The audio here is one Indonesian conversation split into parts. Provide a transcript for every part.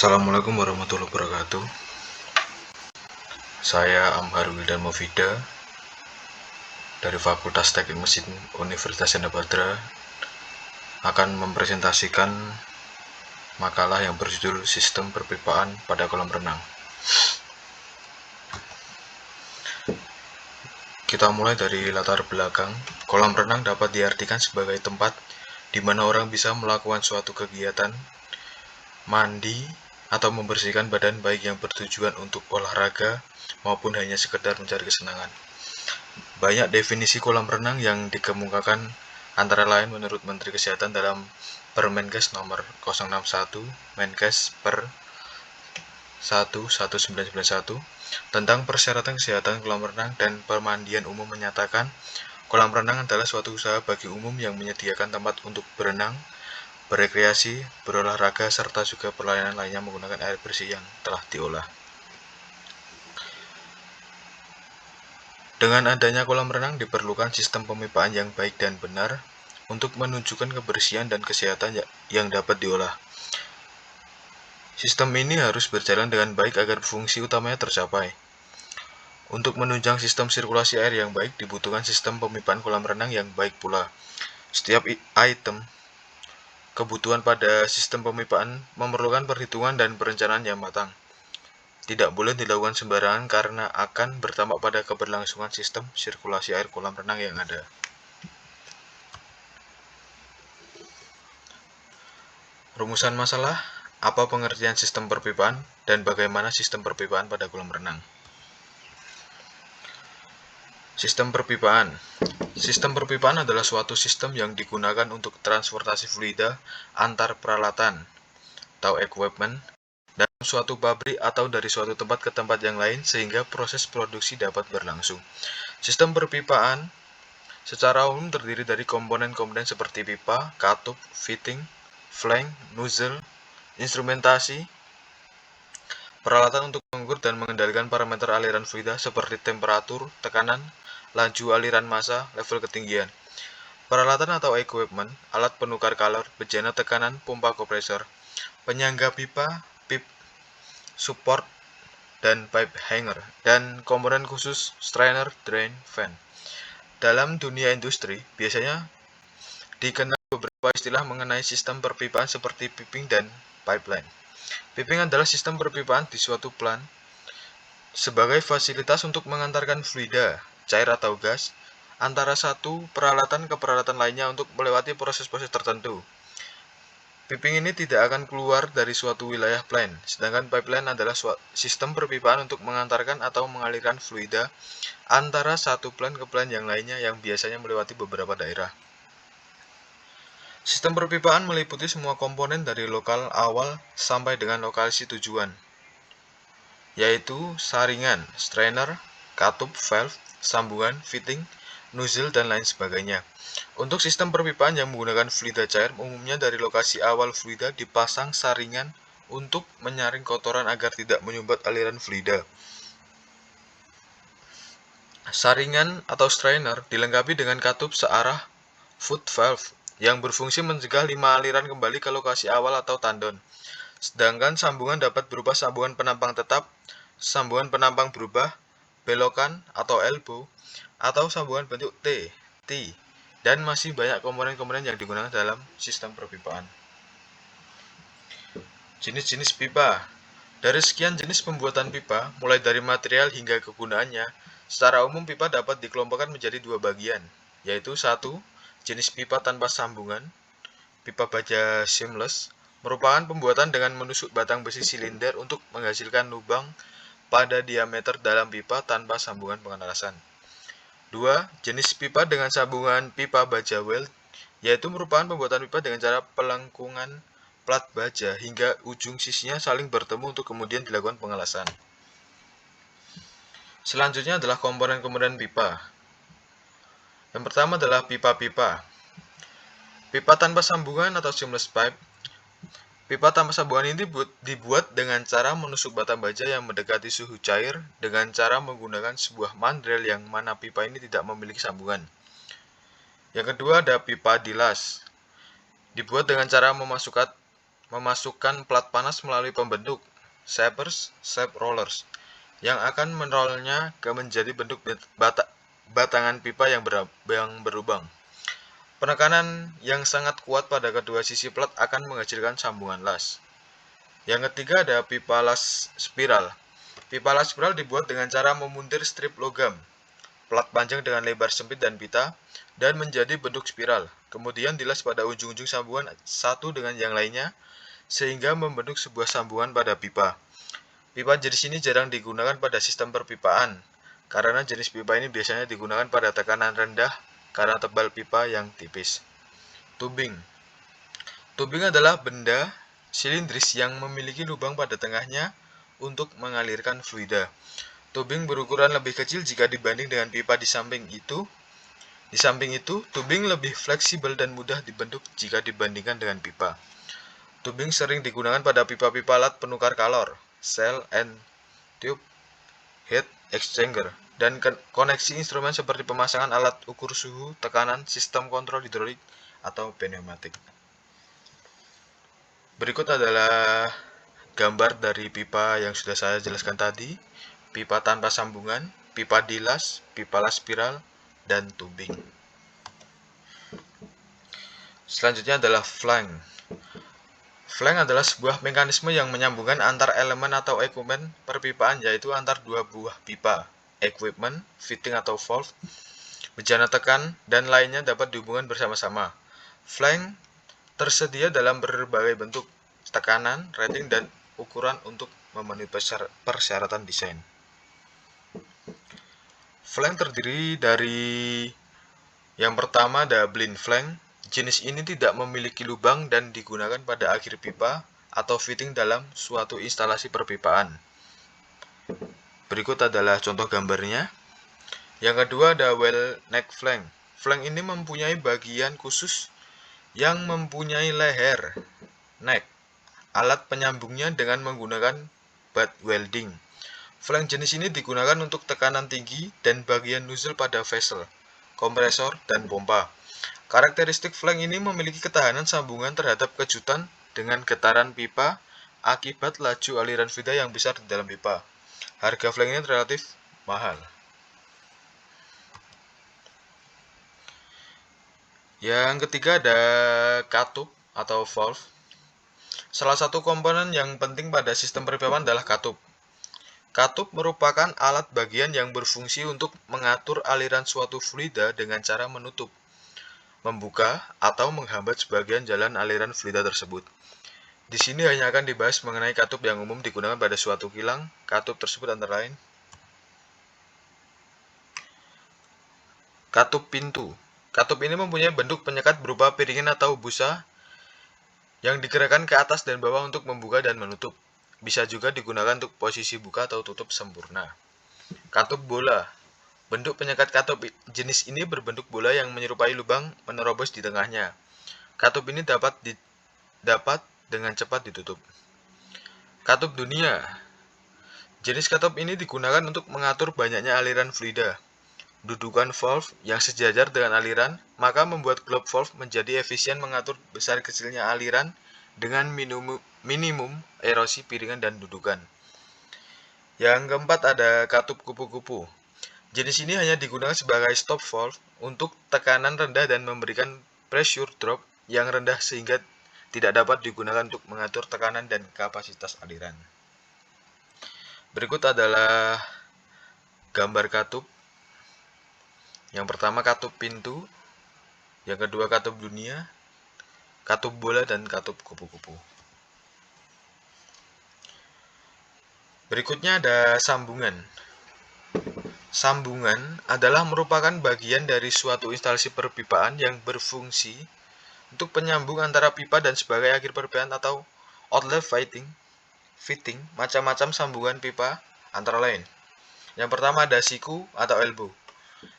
Assalamualaikum warahmatullahi wabarakatuh. Saya Amhar Wildan Movida dari Fakultas Teknik Mesin Universitas Senda Badra akan mempresentasikan makalah yang berjudul Sistem Perpipaan pada Kolam Renang. Kita mulai dari latar belakang. Kolam renang dapat diartikan sebagai tempat di mana orang bisa melakukan suatu kegiatan mandi atau membersihkan badan baik yang bertujuan untuk olahraga maupun hanya sekedar mencari kesenangan. Banyak definisi kolam renang yang dikemukakan antara lain menurut Menteri Kesehatan dalam Permenkes nomor 061 Menkes per 1/1991 tentang persyaratan kesehatan kolam renang dan pemandian umum menyatakan kolam renang adalah suatu usaha bagi umum yang menyediakan tempat untuk berenang, berekreasi, berolahraga, serta juga pelayanan lainnya menggunakan air bersih yang telah diolah. Dengan adanya kolam renang diperlukan sistem pemipaan yang baik dan benar untuk menunjukkan kebersihan dan kesehatan yang dapat diolah. Sistem ini harus berjalan dengan baik agar fungsi utamanya tercapai. Untuk menunjang sistem sirkulasi air yang baik dibutuhkan sistem pemipaan kolam renang yang baik pula. Setiap item kebutuhan pada sistem pemipaan memerlukan perhitungan dan perencanaan yang matang. Tidak boleh dilakukan sembarangan karena akan berdampak pada keberlangsungan sistem sirkulasi air kolam renang yang ada. Rumusan masalah, apa pengertian sistem perpipaan dan bagaimana sistem perpipaan pada kolam renang? Sistem perpipaan. Sistem perpipaan adalah suatu sistem yang digunakan untuk transportasi fluida antar peralatan atau equipment dalam suatu pabrik atau dari suatu tempat ke tempat yang lain sehingga proses produksi dapat berlangsung. Sistem perpipaan secara umum terdiri dari komponen-komponen seperti pipa, katup, fitting, flank, nozzle, instrumentasi, peralatan untuk mengukur dan mengendalikan parameter aliran fluida seperti temperatur, tekanan, laju aliran massa, level ketinggian. Peralatan atau equipment, alat penukar kalor, bejana tekanan, pompa kompresor, penyangga pipa, pip, support, dan pipe hanger, dan komponen khusus strainer, drain, fan. Dalam dunia industri, biasanya dikenal beberapa istilah mengenai sistem perpipaan seperti piping dan pipeline. Piping adalah sistem perpipaan di suatu plant sebagai fasilitas untuk mengantarkan fluida, cair atau gas, antara satu peralatan ke peralatan lainnya untuk melewati proses-proses tertentu. Piping ini tidak akan keluar dari suatu wilayah plant, sedangkan pipeline adalah sistem perpipaan untuk mengantarkan atau mengalirkan fluida antara satu plant ke plant yang lainnya yang biasanya melewati beberapa daerah. Sistem perpipaan meliputi semua komponen dari lokal awal sampai dengan lokasi tujuan, yaitu saringan, strainer, katup, valve, sambungan, fitting, nozzle, dan lain sebagainya. Untuk sistem perpipaan yang menggunakan fluida cair, umumnya dari lokasi awal fluida dipasang saringan untuk menyaring kotoran agar tidak menyumbat aliran fluida. Saringan atau strainer dilengkapi dengan katup searah foot valve yang berfungsi mencegah 5 aliran kembali ke lokasi awal atau tandon. Sedangkan sambungan dapat berupa sambungan penampang tetap, sambungan penampang berubah, belokan atau elbow, atau sambungan bentuk T, dan masih banyak komponen-komponen yang digunakan dalam sistem perpipaan. Jenis-jenis pipa. Dari sekian jenis pembuatan pipa, mulai dari material hingga kegunaannya, secara umum pipa dapat dikelompokkan menjadi dua bagian, yaitu satu, jenis pipa tanpa sambungan, pipa baja seamless, merupakan pembuatan dengan menusuk batang besi silinder untuk menghasilkan lubang pada diameter dalam pipa tanpa sambungan pengelasan. 2. Jenis pipa dengan sambungan pipa baja weld, yaitu merupakan pembuatan pipa dengan cara pelengkungan plat baja hingga ujung sisinya saling bertemu untuk kemudian dilakukan pengelasan. Selanjutnya adalah komponen-komponen pipa. Yang pertama adalah pipa-pipa. Pipa tanpa sambungan atau seamless pipe. Pipa tanpa sambungan ini dibuat dengan cara menusuk batang baja yang mendekati suhu cair dengan cara menggunakan sebuah mandrel yang mana pipa ini tidak memiliki sambungan. Yang kedua ada pipa dilas. Dibuat dengan cara memasukkan memasukkan plat panas melalui pembentuk shapers, shape rollers, yang akan menrollnya ke menjadi bentuk batangan pipa yang berlubang. Penekanan yang sangat kuat pada kedua sisi plat akan menghasilkan sambungan las. Yang ketiga ada pipa las spiral. Pipa las spiral dibuat dengan cara memuntir strip logam, plat panjang dengan lebar sempit dan pita, dan menjadi bentuk spiral. Kemudian dilas pada ujung-ujung sambungan satu dengan yang lainnya, sehingga membentuk sebuah sambungan pada pipa. Pipa jenis ini jarang digunakan pada sistem perpipaan, karena jenis pipa ini biasanya digunakan pada tekanan rendah karena tebal pipa yang tipis. Tubing. Tubing adalah benda silindris yang memiliki lubang pada tengahnya untuk mengalirkan fluida. Tubing berukuran lebih kecil jika dibanding dengan pipa di samping itu. Di samping itu, tubing lebih fleksibel dan mudah dibentuk jika dibandingkan dengan pipa. Tubing sering digunakan pada pipa-pipa alat penukar kalor, cell and tube heat exchanger, dan koneksi instrumen seperti pemasangan alat ukur suhu, tekanan, sistem kontrol hidrolik, atau pneumatik. Berikut adalah gambar dari pipa yang sudah saya jelaskan tadi, pipa tanpa sambungan, pipa dilas, pipa las spiral, dan tubing. Selanjutnya adalah flank. Flank adalah sebuah mekanisme yang menyambungkan antar elemen atau ekumen perpipaan, yaitu antar dua buah pipa, equipment, fitting atau valve, bejana tekan, dan lainnya dapat dihubungkan bersama-sama. Flank tersedia dalam berbagai bentuk, tekanan, rating, dan ukuran untuk memenuhi persyaratan desain. Flank terdiri dari yang pertama ada blind flank. Jenis ini tidak memiliki lubang dan digunakan pada akhir pipa atau fitting dalam suatu instalasi perpipaan. Berikut adalah contoh gambarnya. Yang kedua ada well neck flank. Flank ini mempunyai bagian khusus yang mempunyai leher, neck, alat penyambungnya dengan menggunakan butt welding. Flank jenis ini digunakan untuk tekanan tinggi dan bagian nozzle pada vessel, kompresor, dan pompa. Karakteristik flank ini memiliki ketahanan sambungan terhadap kejutan dengan getaran pipa akibat laju aliran fluida yang besar di dalam pipa. Harga flank ini relatif mahal. Yang ketiga ada katup atau valve. Salah satu komponen yang penting pada sistem perpipaan adalah katup. Katup merupakan alat bagian yang berfungsi untuk mengatur aliran suatu fluida dengan cara menutup, membuka, atau menghambat sebagian jalan aliran fluida tersebut. Di sini hanya akan dibahas mengenai katup yang umum digunakan pada suatu kilang. Katup tersebut antara lain katup pintu. Katup ini mempunyai bentuk penyekat berupa piringan atau busa yang digerakkan ke atas dan bawah untuk membuka dan menutup. Bisa juga digunakan untuk posisi buka atau tutup sempurna. Katup bola. Bentuk penyekat katup jenis ini berbentuk bola yang menyerupai lubang menerobos di tengahnya. Katup ini dapat dengan cepat ditutup. Katup dunia. Jenis katup ini digunakan untuk mengatur banyaknya aliran fluida. Dudukan valve yang sejajar dengan aliran, maka membuat globe valve menjadi efisien mengatur besar kecilnya aliran dengan minimum erosi piringan dan dudukan. Yang keempat ada katup kupu-kupu. Jenis ini hanya digunakan sebagai stop valve untuk tekanan rendah dan memberikan pressure drop yang rendah sehingga tidak dapat digunakan untuk mengatur tekanan dan kapasitas aliran. Berikut adalah gambar katup. Yang pertama katup pintu, yang kedua katup dunia, katup bola, dan katup kupu-kupu. Berikutnya ada sambungan. Sambungan adalah merupakan bagian dari suatu instalasi perpipaan yang berfungsi untuk penyambung antara pipa dan sebagai akhir perpipaan atau outlet fitting, macam-macam sambungan pipa antara lain. Yang pertama ada siku atau elbow.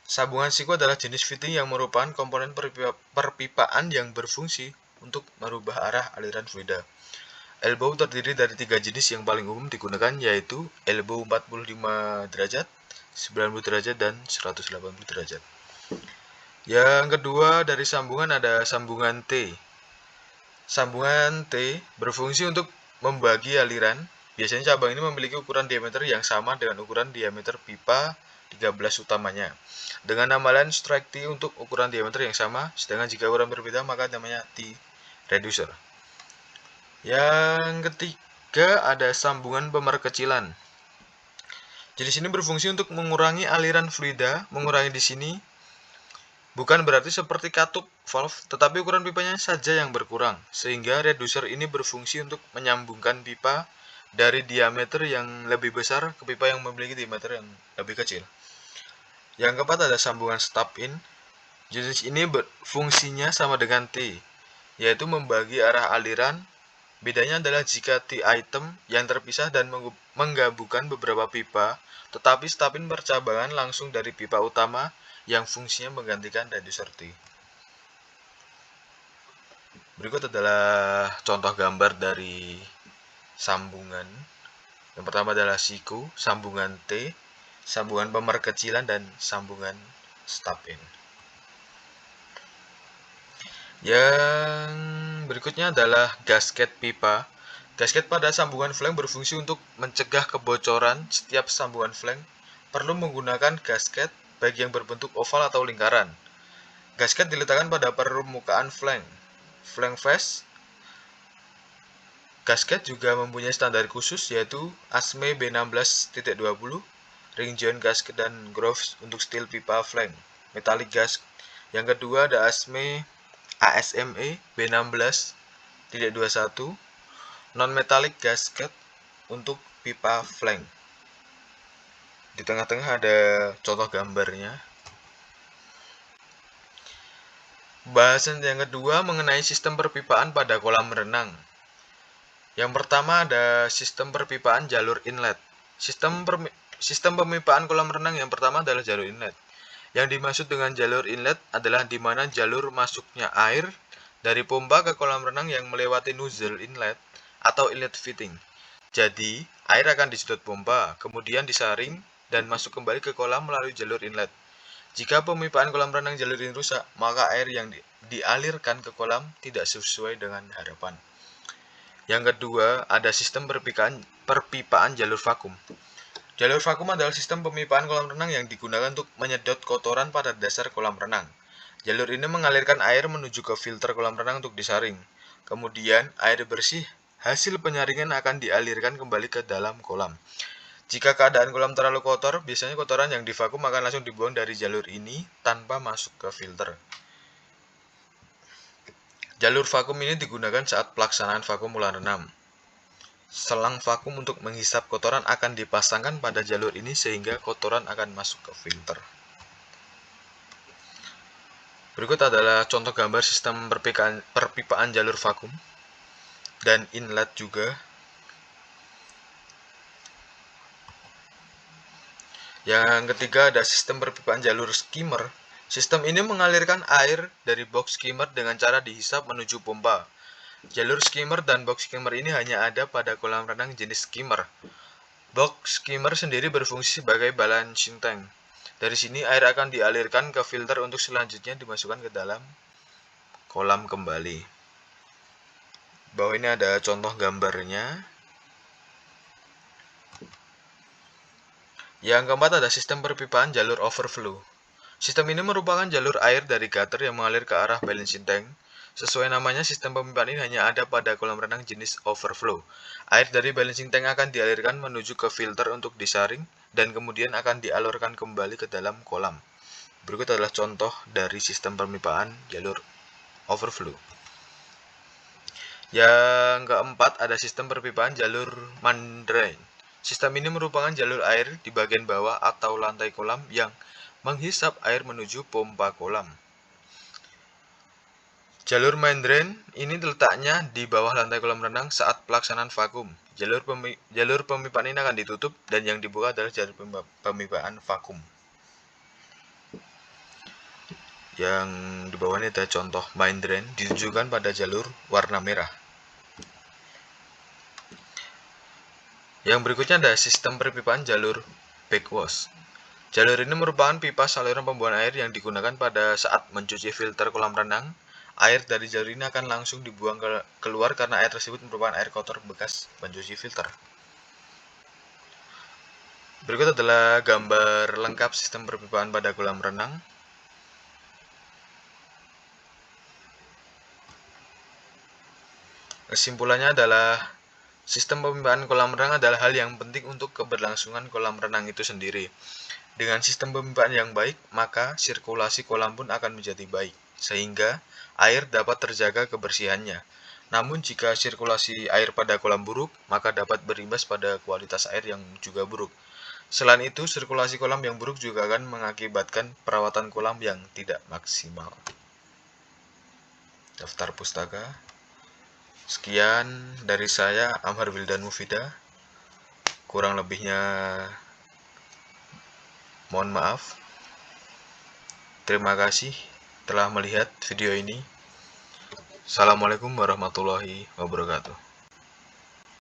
Sambungan siku adalah jenis fitting yang merupakan komponen perpipaan yang berfungsi untuk merubah arah aliran fluida. Elbow terdiri dari 3 jenis yang paling umum digunakan, yaitu elbow 45 derajat, 90 derajat, dan 180 derajat. Yang kedua dari sambungan ada sambungan T. Sambungan T berfungsi untuk membagi aliran. Biasanya cabang ini memiliki ukuran diameter yang sama dengan ukuran diameter pipa 13 utamanya. Dengan nama lain strike T untuk ukuran diameter yang sama, sedangkan jika ukuran berbeda maka namanya T reducer. Yang ketiga ada sambungan pemerkecilan. Jenis ini berfungsi untuk mengurangi aliran fluida. Mengurangi di sini bukan berarti seperti katup valve, tetapi ukuran pipanya saja yang berkurang, sehingga reducer ini berfungsi untuk menyambungkan pipa dari diameter yang lebih besar ke pipa yang memiliki diameter yang lebih kecil. Yang keempat ada sambungan stop-in. Jenis ini fungsinya sama dengan T, yaitu membagi arah aliran. Bedanya adalah jika T item yang terpisah dan menggabungkan beberapa pipa, tetapi stop-in percabangan langsung dari pipa utama yang fungsinya menggantikan reducer T. Berikut adalah contoh gambar dari sambungan. Yang pertama adalah siku, sambungan T, sambungan pemerkecilan, dan sambungan stop-in. Yang berikutnya adalah gasket pipa. Gasket pada sambungan flank berfungsi untuk mencegah kebocoran. Setiap sambungan flank perlu menggunakan gasket baik yang berbentuk oval atau lingkaran. Gasket diletakkan pada permukaan flank face. Gasket juga mempunyai standar khusus yaitu ASME B16.20, ring joint gasket dan grooves untuk steel pipa flank metallic gasket. Yang kedua ada ASME B16.21, non-metallic gasket untuk pipa flank. Di tengah-tengah ada contoh gambarnya. Bahasan yang kedua mengenai sistem perpipaan pada kolam renang. Yang pertama ada sistem perpipaan jalur inlet. Sistem pemipaan kolam renang yang pertama adalah jalur inlet. Yang dimaksud dengan jalur inlet adalah di mana jalur masuknya air dari pompa ke kolam renang yang melewati nozzle inlet atau inlet fitting. Jadi, air akan disedot pompa, kemudian disaring dan masuk kembali ke kolam melalui jalur inlet. Jika pemipaan kolam renang jalur ini rusak, maka air yang dialirkan ke kolam tidak sesuai dengan harapan. Yang kedua, ada sistem perpipaan jalur vakum. Jalur vakum adalah sistem pemipaan kolam renang yang digunakan untuk menyedot kotoran pada dasar kolam renang. Jalur ini mengalirkan air menuju ke filter kolam renang untuk disaring. Kemudian, air bersih hasil penyaringan akan dialirkan kembali ke dalam kolam. Jika keadaan kolam terlalu kotor, biasanya kotoran yang divakum akan langsung dibuang dari jalur ini tanpa masuk ke filter. Jalur vakum ini digunakan saat pelaksanaan vakum kolam renang. Selang vakum untuk menghisap kotoran akan dipasangkan pada jalur ini sehingga kotoran akan masuk ke filter. Berikut adalah contoh gambar sistem perpipaan jalur vakum dan inlet juga. Yang ketiga ada sistem perpipaan jalur skimmer. Sistem ini mengalirkan air dari box skimmer dengan cara dihisap menuju pompa. Jalur skimmer dan box skimmer ini hanya ada pada kolam renang jenis skimmer. Box skimmer sendiri berfungsi sebagai balancing tank. Dari sini air akan dialirkan ke filter untuk selanjutnya dimasukkan ke dalam kolam kembali. Bawah ini ada contoh gambarnya. Yang keempat ada sistem perpipaan jalur overflow. Sistem ini merupakan jalur air dari gutter yang mengalir ke arah balancing tank. Sesuai namanya, sistem pemipaan ini hanya ada pada kolam renang jenis overflow. Air dari balancing tank akan dialirkan menuju ke filter untuk disaring dan kemudian akan dialurkan kembali ke dalam kolam. Berikut adalah contoh dari sistem pemipaan jalur overflow. Yang keempat ada sistem perpipaan jalur mandrain. Sistem ini merupakan jalur air di bagian bawah atau lantai kolam yang menghisap air menuju pompa kolam. Jalur main drain ini letaknya di bawah lantai kolam renang saat pelaksanaan vakum. Jalur pemipaan ini akan ditutup dan yang dibuka adalah jalur pemipaan vakum. Yang di bawah ini ada contoh main drain ditunjukkan pada jalur warna merah. Yang berikutnya ada sistem perpipaan jalur backwash. Jalur ini merupakan pipa saluran pembuangan air yang digunakan pada saat mencuci filter kolam renang air dari jalur ini akan langsung dibuang keluar karena air tersebut merupakan air kotor bekas mencuci filter. Berikut adalah gambar lengkap sistem perpipaan pada kolam renang. Kesimpulannya adalah sistem pemipaan kolam renang adalah hal yang penting untuk keberlangsungan kolam renang itu sendiri. Dengan sistem pemipaan yang baik, maka sirkulasi kolam pun akan menjadi baik, sehingga air dapat terjaga kebersihannya. Namun jika sirkulasi air pada kolam buruk, maka dapat berimbas pada kualitas air yang juga buruk. Selain itu, sirkulasi kolam yang buruk juga akan mengakibatkan perawatan kolam yang tidak maksimal. Daftar pustaka. Sekian dari saya, Amhar Wildan Mufida. Kurang lebihnya mohon maaf. Terima kasih telah melihat video ini. Assalamualaikum warahmatullahi wabarakatuh.